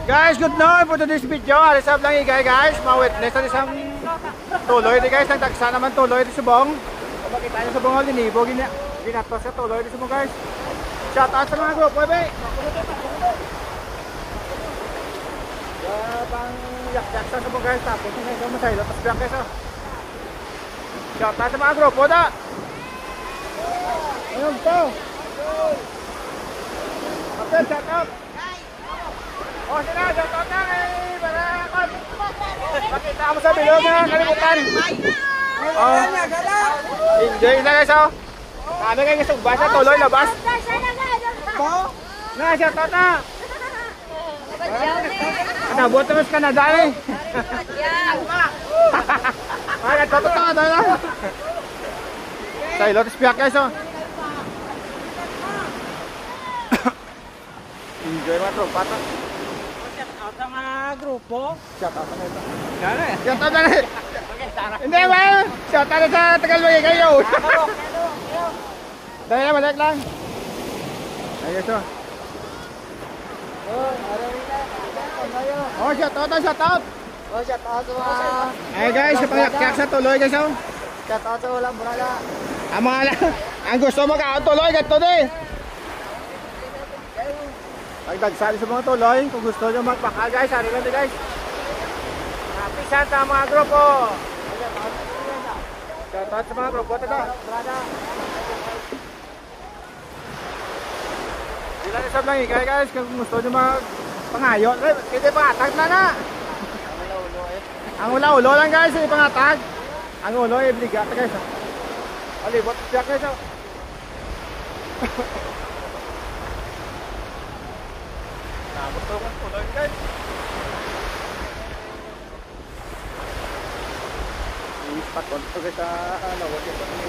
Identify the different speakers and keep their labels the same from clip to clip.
Speaker 1: Guys, good night for today's video. Arisab lang igay guys. Ma-witness na isang tuloy di guys. Nagtagsa naman tuloy di subong. Makita nyo subong all dinibo. Ginatos sa tuloy di subong guys. Shout out sa mga grupo, bebe. Pang yak-yak sa subong guys. Tapos na ikaw masaylo. Tapos biyak guys. Shout out sa mga grupo da. Ayun to. Okay, shout out. Oh, sila, shout out na kay Barakot. Makita mo sa bilog na kalimutan. Oh, enjoy na guys oh. Kami kayo nasugbas na tuloy labas. Na, shout out na. Nabot naman sa Canada eh. Ay, nagtotot na na. Sa ilotes piyak guys oh. Enjoy mga tropa ta.
Speaker 2: Shout out sa mga grupo.
Speaker 1: Shout out na ito.
Speaker 2: Gano'n eh.
Speaker 1: Shout out na rin. Hindi ba? Shout out na sa Tagalog kayo. Dahil na balik lang. Ayos oh. Oh, shout out na shout out.
Speaker 2: Oh, shout out sa mga...
Speaker 1: Ay guys, sa pangyak-yak sa tuloy guys oh.
Speaker 2: Shout out sa ulang buraga.
Speaker 1: Ang gusto magkakatuloy, ganito din. Pagdagsali sa mga tuloy, kung gusto nyo magpakal guys, hari lang din guys. Pisan sa mga grupo. Shoutout sa mga grupo ito. Ilan isab lang ikay guys, kung gusto nyo magpangayot. Hindi pangatag na na. Ang ula-ulo lang guys, hindi pangatag. Ang ulo ay bligat guys. Alibot siya guys. Betul kan tuloy guys. Ini spot konto guys sa lawat ito ni.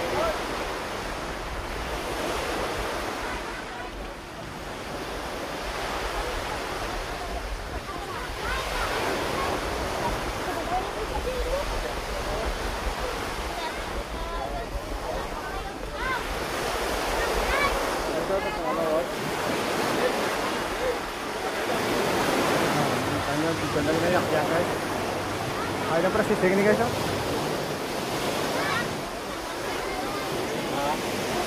Speaker 1: Ganda na yak-yak guys. Ay na processing ni guys oh.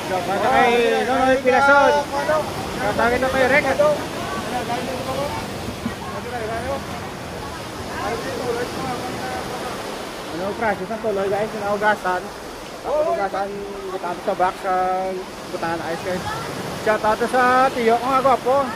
Speaker 1: Kata kay Nonoy Pirason. Kata kita kay Rek. Ano process ng tuloy guys, naugasan. Ugasan kita sa box sa butahan ice guys. Shout out sa tiyo ko nga gwapo.